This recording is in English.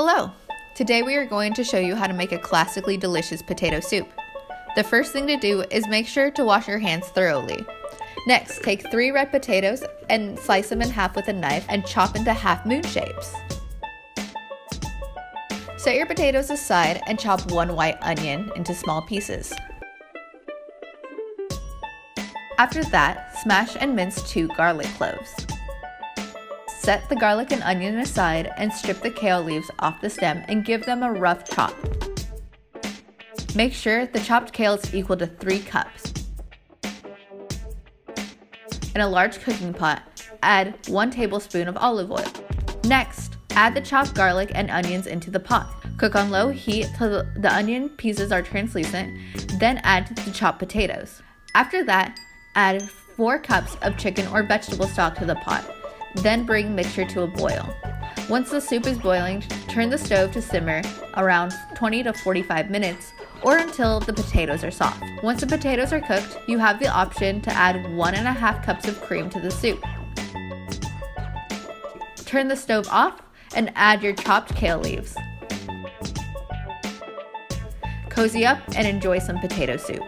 Hello! Today we are going to show you how to make a classically delicious potato soup. The first thing to do is make sure to wash your hands thoroughly. Next, take 3 red potatoes and slice them in half with a knife and chop into half moon shapes. Set your potatoes aside and chop 1 white onion into small pieces. After that, smash and mince 2 garlic cloves. Set the garlic and onion aside and strip the kale leaves off the stem and give them a rough chop. Make sure the chopped kale is equal to 3 cups. In a large cooking pot, add 1 tablespoon of olive oil. Next, add the chopped garlic and onions into the pot. Cook on low heat till the onion pieces are translucent, then add the chopped potatoes. After that, add 4 cups of chicken or vegetable stock to the pot. Then bring mixture to a boil. Once the soup is boiling, turn the stove to simmer around 20 to 45 minutes or until the potatoes are soft. Once the potatoes are cooked, you have the option to add 1.5 cups of cream to the soup. Turn the stove off and add your chopped kale leaves. Cozy up and enjoy some potato soup.